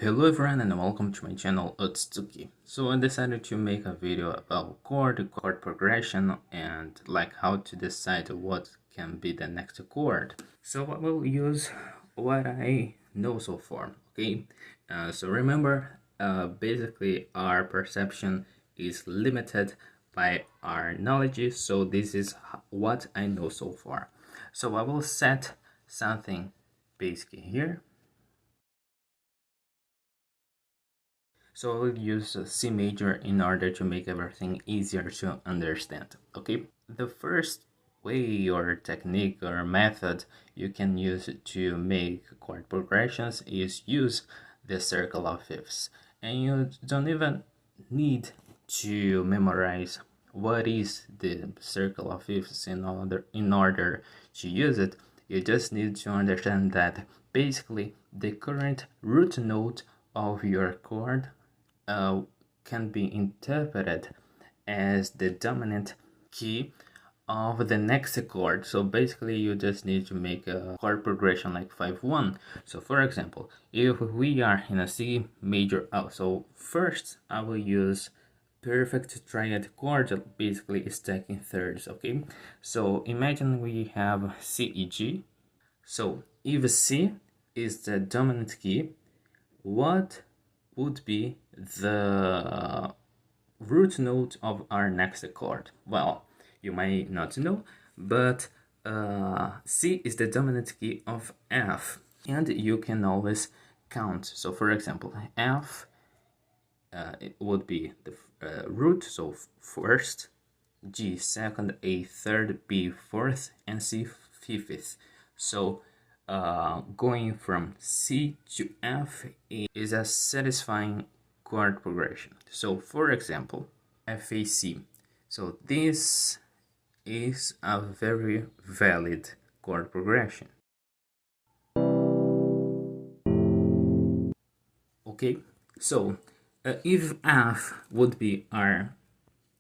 Hello everyone and welcome to my channel Uxtsuki. So I decided to make a video about chord progression and like how to decide what can be the next chord. So I will use what I know so far, okay? So remember, basically our perception is limited by our knowledge, so this is what I know so far. So I will set something basic here. So I will use C major in order to make everything easier to understand, okay? The first way or technique or method you can use to make chord progressions is use the circle of fifths. And you don't even need to memorize what is the circle of fifths in order to use it. You just need to understand that basically the current root note of your chord can be interpreted as the dominant key of the next chord. So basically you just need to make a chord progression like 5-1. So for example, if we are in a C major, so first I will use perfect triad chord, basically stacking thirds, okay? So imagine we have C, E, G. So if C is the dominant key, what would be the root note of our next chord? Well, you might not know, but C is the dominant key of F, and you can always count. So for example, F, it would be the root, so first, G second, A third, B fourth, and C fifth. So going from C to F is a satisfying chord progression. So for example, FAC. So this is a very valid chord progression. Okay, so if F would be our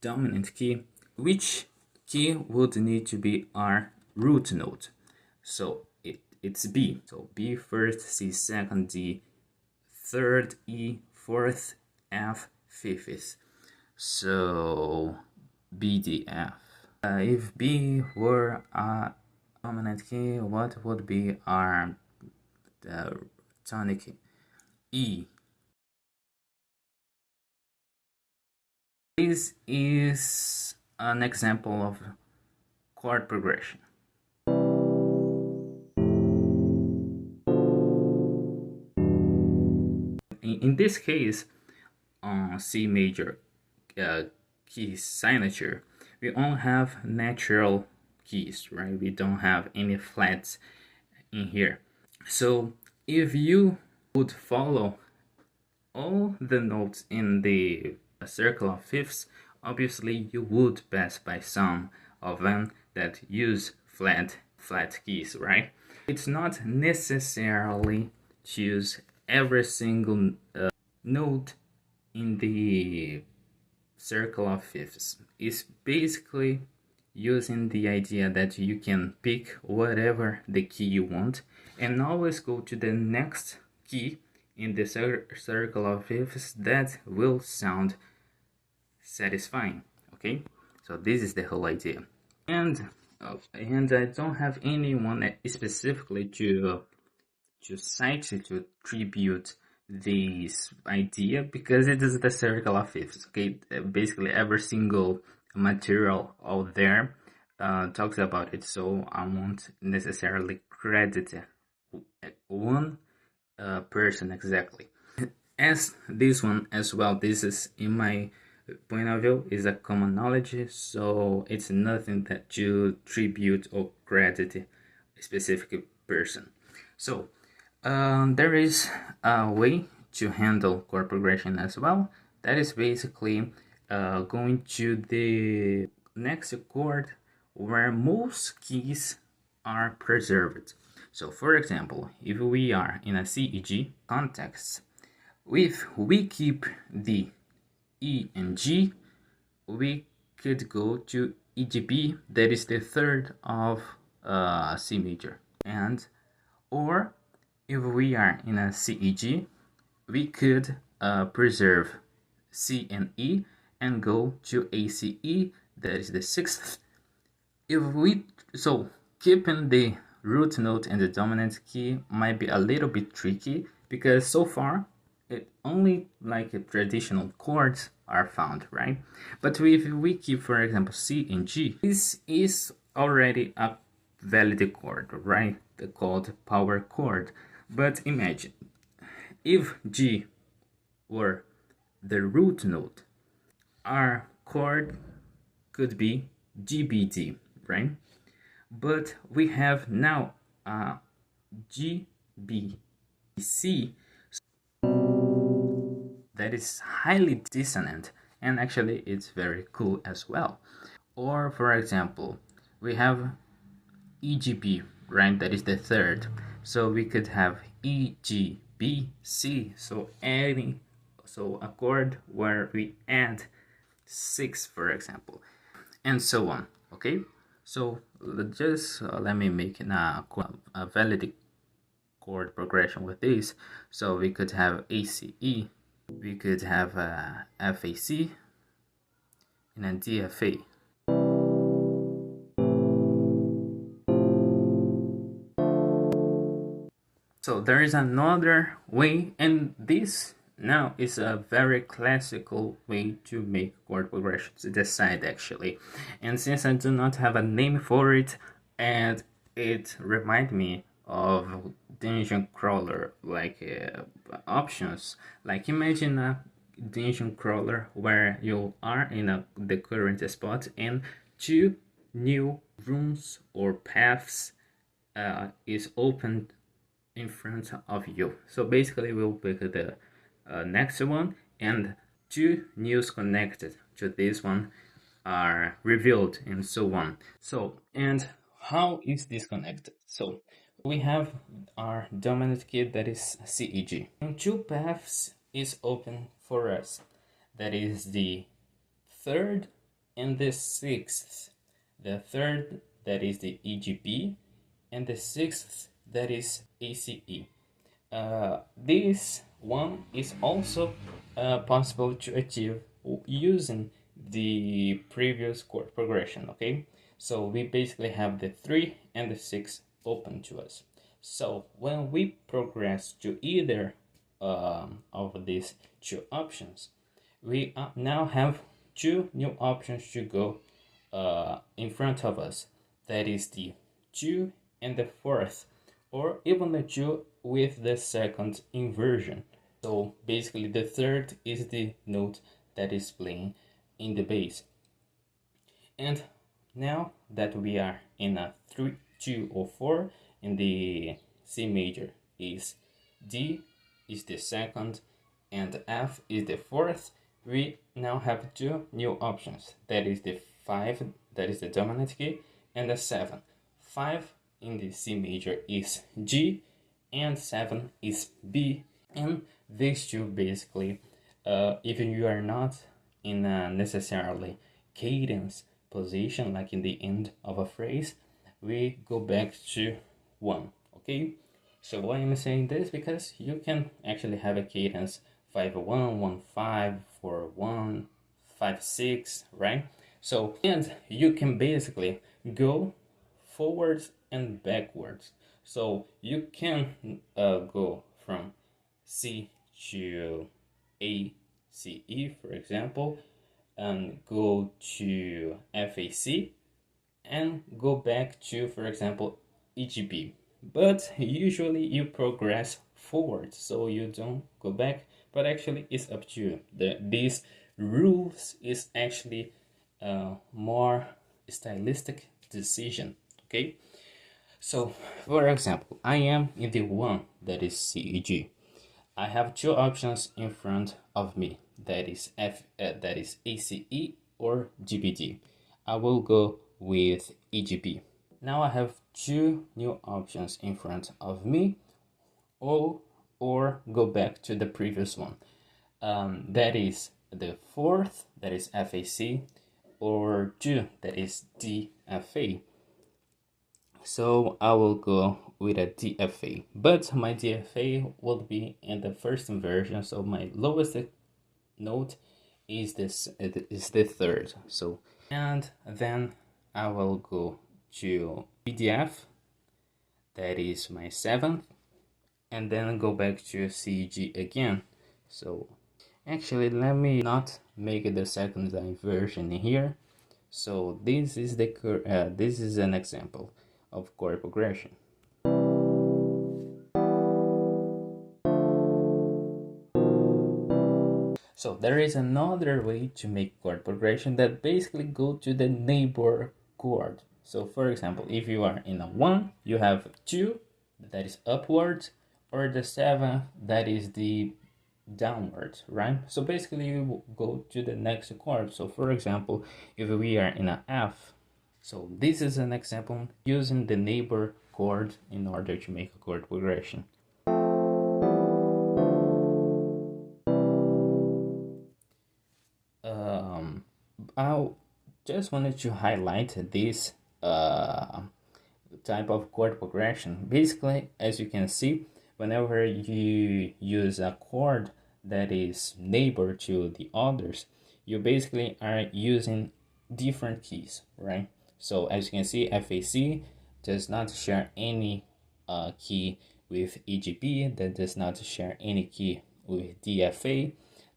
dominant key, which key would need to be our root note? So it's B. So B first, C second, D third, E fourth, F fifth. So B, D, F. If B were a dominant key, what would be our tonic? E. This is an example of chord progression. In this case, on C major key signature, we only have natural keys, right? We don't have any flats in here. So if you would follow all the notes in the circle of fifths, obviously you would pass by some of them that use flat keys, right? It's not necessarily choose every single note in the circle of fifths. It's basically using the idea that you can pick whatever the key you want and always go to the next key in the circle of fifths that will sound satisfying, okay? So this is the whole idea. And I don't have anyone specifically to cite to tribute this idea because it is the circle of fifths, okay? Basically every single material out there talks about it, so I won't necessarily credit one person exactly. As this one as well, this is, in my point of view, is a common knowledge, so it's nothing that you tribute or credit a specific person. So there is a way to handle chord progression as well. That is basically going to the next chord where most keys are preserved. So for example, if we are in a C-E-G context, if we keep the E and G, we could go to E-G-B, that is the third of C major. And or if we are in a C-E-G, we could preserve C and E and go to ACE, that is the sixth. If we so keeping the root note and the dominant key might be a little bit tricky because so far it only like traditional chords are found, right? But if we keep, for example, C and G, this is already a valid chord, right? Called power chord. But imagine if G were the root note, our chord could be GBD, right? But we have now GBC that is highly dissonant, and actually it's very cool as well. Or for example, we have EGB, right? That is the third. So we could have EGBC. So a chord where we add 6, for example, and so on. Okay, so just let me make a valid chord progression with this. So we could have ACE, we could have FAC, and then DFA. So there is another way, and this now is a very classical way to make chord progressions, to decide actually. And since I do not have a name for it, and it reminds me of dungeon crawler like options. Like imagine a dungeon crawler where you are in the current spot and 2 new rooms or paths is opened in front of you. So basically we'll pick the next one, and 2 news connected to this one are revealed, and so on. So, and how is this connected? So we have our dominant key, that is CEG, and 2 paths is open for us, that is the third and the sixth. The third, that is the EGB, and the sixth, that is ACE. This one is also possible to achieve using the previous chord progression, okay? So we basically have the 3 and the 6 open to us. So when we progress to either of these 2 options, we now have 2 new options to go in front of us. That is the 2 and the 4th, or even the 2 with the second inversion. So basically the 3rd is the note that is playing in the bass. And now that we are in a 3, 2 or 4, and the C major is D is the second and F is the 4th, we now have 2 new options. That is the 5, that is the dominant key, and the 7. 5 in the C major is G, and 7 is B. And these 2 basically, even you are not in a necessarily cadence position, like in the end of a phrase, we go back to 1, okay? So why am I saying this? Because you can actually have a cadence 5-1, 1-5, 4-1, 5-6, right? So, and you can basically go forwards and backwards. So you can go from C to A, C, E, for example, and go to FAC, and go back to, for example, EGB. But usually you progress forward, so you don't go back, but actually it's up to you. These rules is actually more stylistic decision, okay? So, for example, I am in the 1 that is CEG. I have 2 options in front of me, that is that is ACE or GBD. I will go with EGB. Now I have 2 new options in front of me, or go back to the previous one. That is the 4th, that is FAC, or 2, that is DFA. So I will go with a DFA, but my DFA will be in the first inversion, so my lowest note is the third. So, and then I will go to BDF, that is my seventh, and then go back to CG again. So actually, let me not make the second inversion here. So this is this is an example of chord progression. So there is another way to make chord progression that basically go to the neighbor chord. So for example, if you are in a 1, you have 2, that is upwards, or the 7, that is the downwards, right? So basically you go to the next chord. So for example, if we are in a F, so this is an example using the neighbor chord in order to make a chord progression. I just wanted to highlight this type of chord progression. Basically, as you can see, whenever you use a chord that is neighbor to the others, you basically are using different keys, right? So as you can see, FAC does not share any key with EGP, that does not share any key with DFA,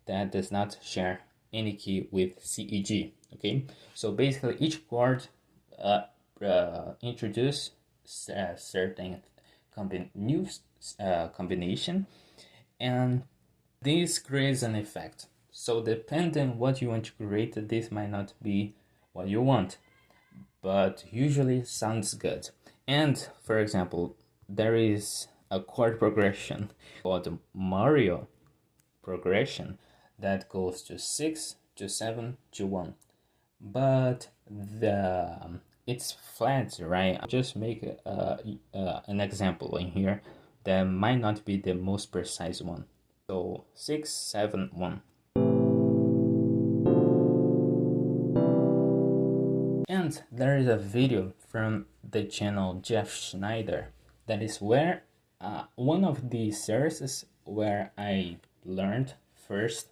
that does not share any key with CEG. Okay, so basically each chord introduce certain new combination, and this creates an effect. So depending what you want to create, this might not be what you want, but usually sounds good. And for example, there is a chord progression called Mario progression that goes to 6 to 7 to 1, but it's flat, right? I'll just make an example in here that might not be the most precise one. So 6 7 1, and there is a video from the channel Jeff Schneider that is where one of the sources where I learned first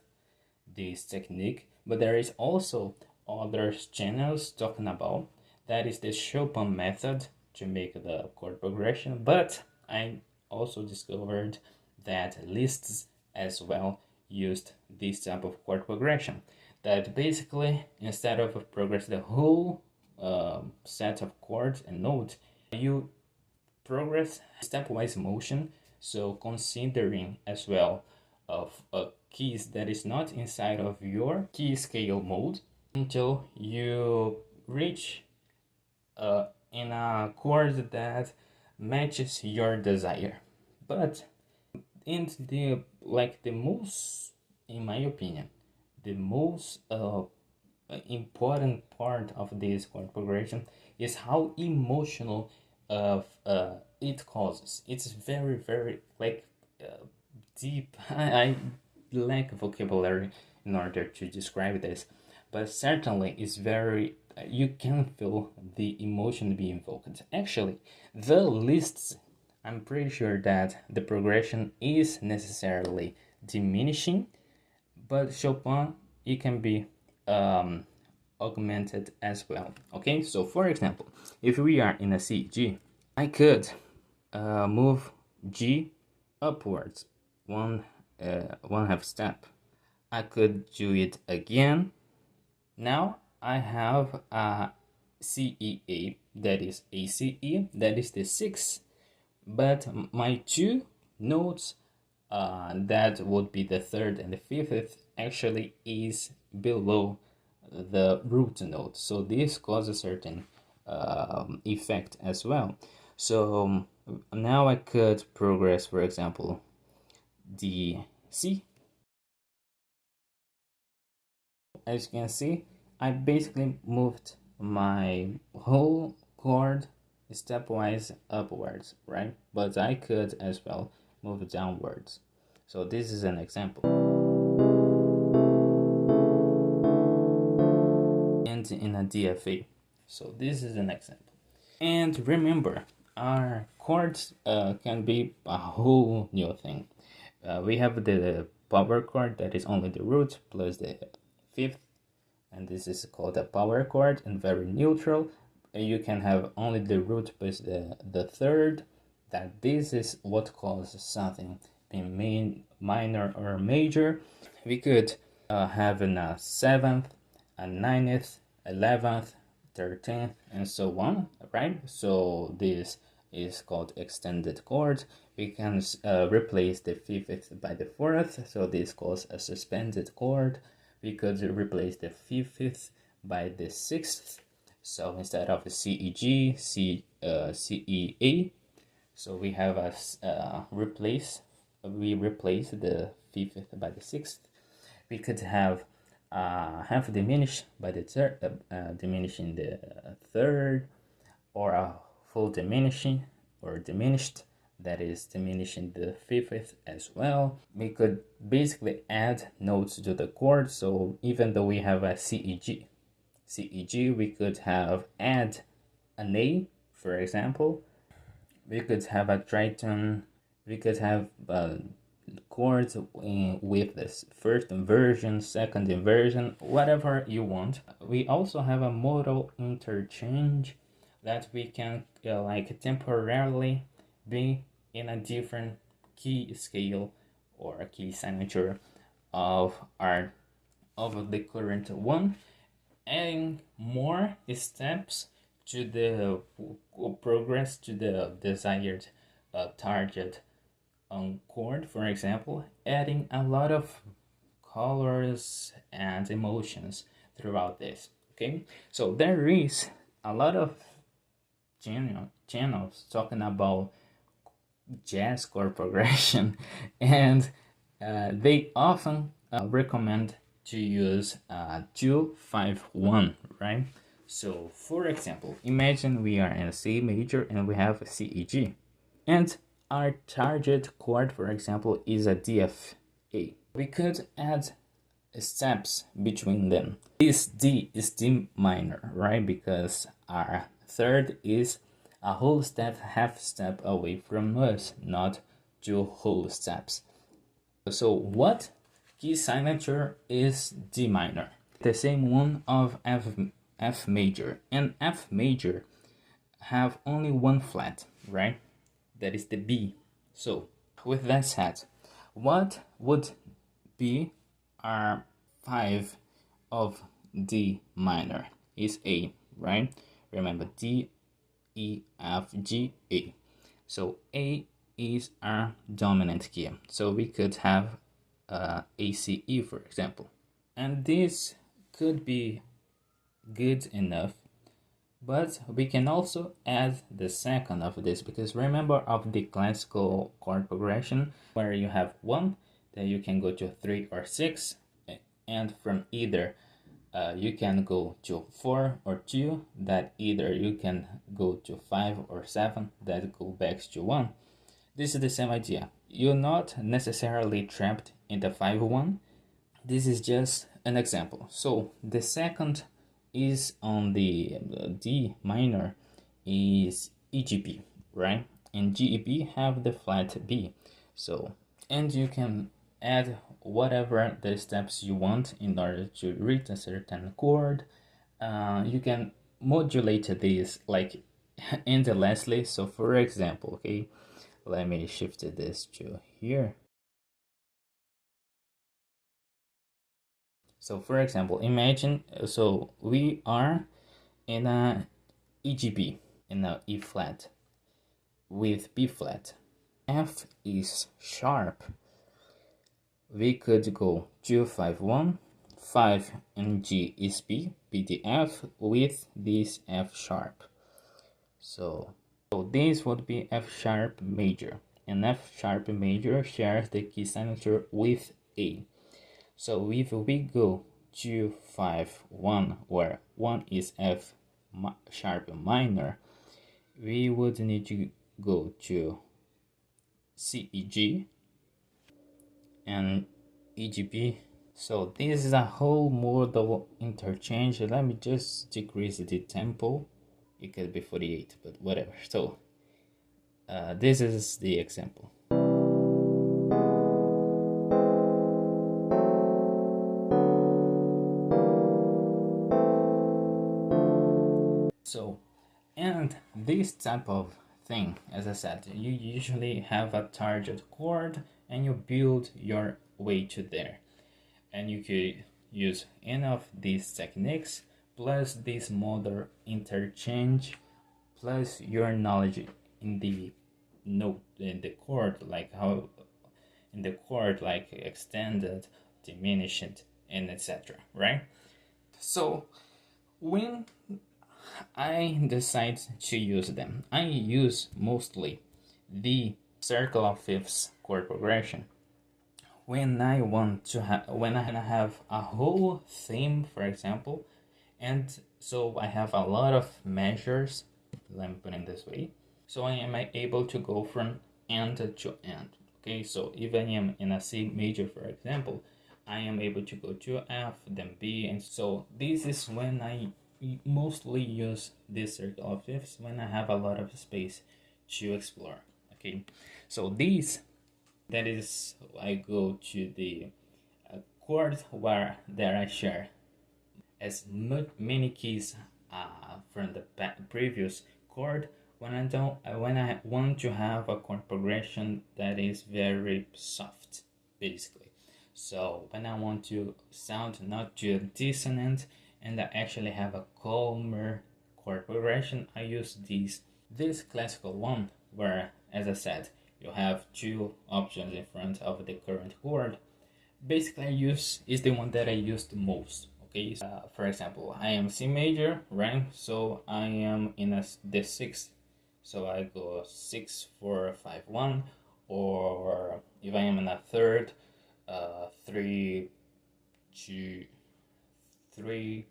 this technique, but there is also other channels talking about that is the Chopin method to make the chord progression. But I also discovered that lists as well used this type of chord progression, that basically instead of progress the whole set of chords and notes, you progress stepwise motion, so considering as well of keys that is not inside of your key scale mode until you reach in a chord that matches your desire. But in the most, in my opinion, the most important part of this chord progression is how emotional of it causes. It's very deep. I lack vocabulary in order to describe this, but certainly it's very you can feel the emotion being invoked. Actually, the lists, I'm pretty sure that the progression is necessarily diminishing, but Chopin, it can be augmented as well. Okay, so for example, if we are in a C G, I could move G upwards one half step. I could do it again. Now I have a CEA, that is ACE, that is the 6th, but my two notes that would be the 3rd and the 5th actually is below the root note, so this causes a certain effect as well. So now I could progress, for example, the C. As you can see, I basically moved my whole chord stepwise upwards, right? But I could as well move downwards. So this is an example. And in a DFA. So this is an example. And remember, our chords can be a whole new thing. We have the power chord that is only the root plus the fifth, and this is called a power chord and very neutral. You can have only the root plus the third, that this is what causes something being minor or major. We could have a 7th, a 9th, 11th, 13th, and so on, right? So this is called extended chord. We can replace the 5th by the 4th, so this calls a suspended chord. We could replace the 5th by the 6th, so instead of C E G, C E A, so we have a we replace the 5th by the 6th. We could have half diminished by the third, diminishing the third, or a full diminishing or diminished, that is diminishing the 5th as well. We could basically add notes to the chord, so even though we have a CEG, we could have add an A, for example. We could have a tritone, we could have chords with this first inversion, second inversion, whatever you want. We also have a modal interchange that we can like temporarily be in a different key scale or a key signature of the current one, adding more steps to the progress to the desired target chord. For example, adding a lot of colors and emotions throughout this. Okay, so there is a lot of channels talking about jazz chord progression, and they often recommend to use 2-5-1, right? So, for example, imagine we are in a C major and we have a C E G, and our target chord, for example, is a DFA. We could add steps between them. This D is D minor, right? Because our third is a whole step, half step away from us, not 2 whole steps. So what key signature is D minor? The same one of F major, and F major have only one flat, right? That is the B. So with that said, what would be our 5 of D minor? Is A, right? Remember, D, E, F, G, A. So A is our dominant key. So we could have ACE, for example. And this could be good enough, but we can also add the second of this, because remember of the classical chord progression where you have 1, then you can go to 3 or 6, and from either you can go to 4 or 2, that either you can go to 5 or 7, that go back to 1. This is the same idea. You're not necessarily trapped in the 5-1. This is just an example. So the second is on the D minor is EGB, right? And GEB have the flat B. So, and you can add whatever the steps you want in order to reach a certain chord. You can modulate this like endlessly. So for example, okay, let me shift this to here. So for example, imagine, so we are in a EGB, in a E flat with B flat. F is sharp. We could go 2-5-1, 5 and G is B, B the F with this F sharp. So this would be F sharp major, and F sharp major shares the key signature with A. So if we go 2-5-1, where 1 is F sharp minor, we would need to go to CEG and EGB. So this is a whole modal interchange. Let me just decrease the tempo. It could be 48, but whatever. So This is the example. So, and this type of thing, as I said, you usually have a target chord and you build your way to there. And you could use any of these techniques plus this modal interchange plus your knowledge in the note in the chord, like how in the chord like extended, diminished, and etc. Right? So when I decide to use them, I use mostly the circle of fifths chord progression when I want to have when I have a whole theme, for example, and so I have a lot of measures. Let me put it this way. So I am able to go from end to end. Okay, so even I'm in a C major, for example, I am able to go to F, then B, and so this is when I mostly use this circle of fifths when I have a lot of space to explore. Okay, so these that is I go to the chord where there I share as many keys from the previous chord when I want to have a chord progression that is very soft, basically. So when I want to sound not too dissonant and I actually have a calmer chord progression, I use this classical one where, as I said, you have two options in front of the current chord. Basically, I use is the one that I use the most. Okay, for example, I am C major, right? So I am in the sixth, so I go 6 4 5 1, or if I am in a third, 3 2 3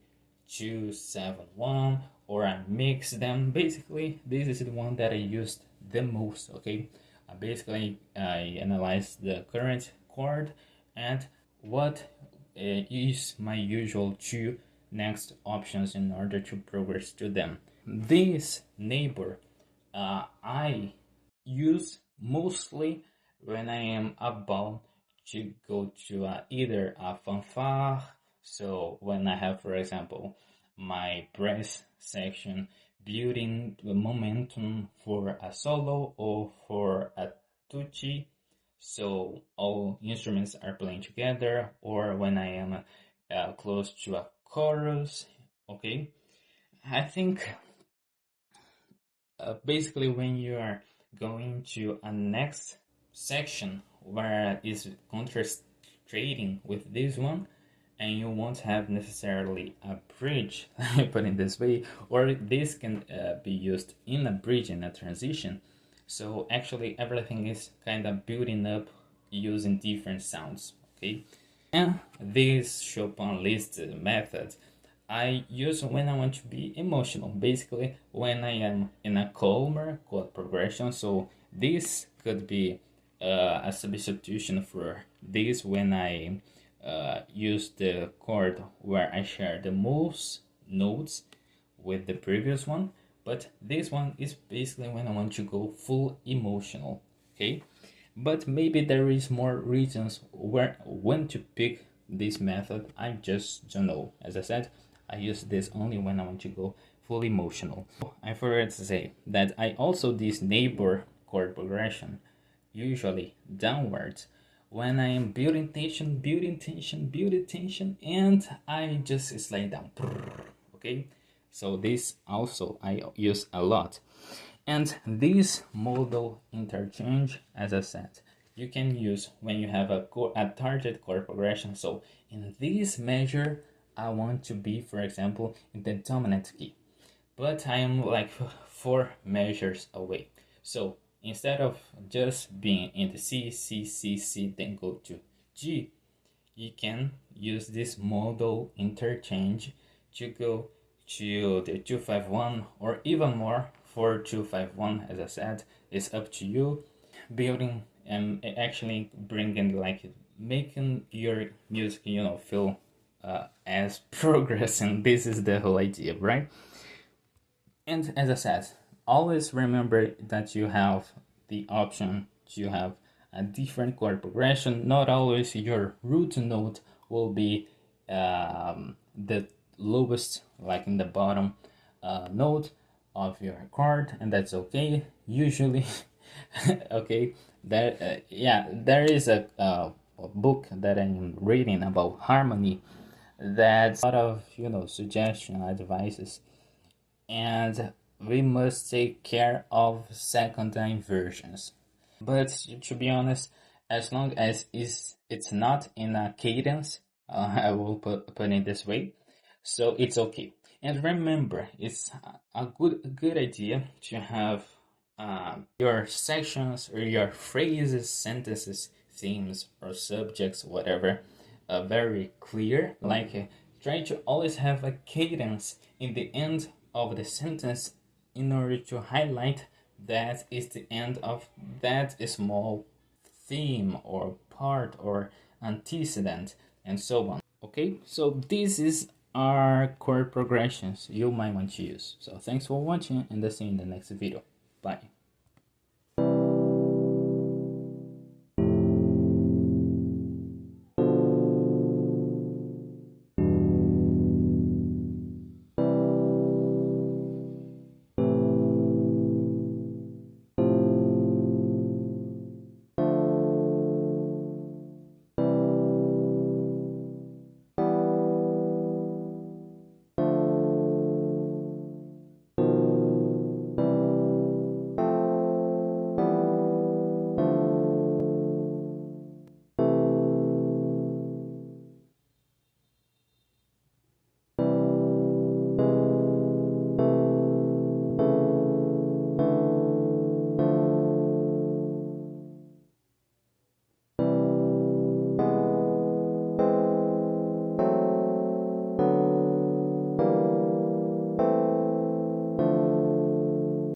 2 7 1, or I mix them. Basically, this is the one that I used the most. Okay, I analyze the current chord and what is my usual two next options in order to progress to them. This neighbor I use mostly when I am about to go to either a fanfare. So when I have, for example, my brass section building the momentum for a solo or for a tutti, so all instruments are playing together, or when I am close to a chorus. Okay, I think basically when you are going to a next section where is contrasting with this one and you won't have necessarily a bridge, let me put it this way, or this can be used in a bridge in a transition. So actually everything is kind of building up using different sounds. Okay, and this Chopin list method I use when I want to be emotional, basically when I am in a calmer chord progression. So this could be a substitution for this when I use the chord where I share the most notes with the previous one. But this one is basically when I want to go full emotional. Okay, but maybe there is more reasons where when to pick this method. I just don't know. As I said, I use this only when I want to go full emotional. I forgot to say that I also this neighbor chord progression, usually downwards, when I am building tension, and I just slide down. Okay, so this also I use a lot. And this modal interchange, as I said, you can use when you have a target chord progression. So in this measure, I want to be, for example, in the dominant key, but I am like 4 measures away. So instead of just being in the C, then go to G, you can use this modal interchange to go to the 251 or even more. For 251, as I said, is up to you. Building and actually bringing, like, making your music, feel as progressing. This is the whole idea, right? And as I said, always remember that you have the option to have a different chord progression. Not always your root note will be the lowest, like in the bottom note of your chord, and that's okay usually. Okay, there is a book that I'm reading about harmony, that's a lot of suggestion advices, and we must take care of secondary inversions. But to be honest, as long as it's not in a cadence, I will put it this way, so it's okay. And remember, it's a good idea to have your sections or your phrases, sentences, themes, or subjects, whatever, very clear. Like try to always have a cadence in the end of the sentence in order to highlight that is the end of that small theme or part or antecedent, and so on. Okay, so this is our chord progressions you might want to use. So thanks for watching, and I'll see you in the next video. Bye.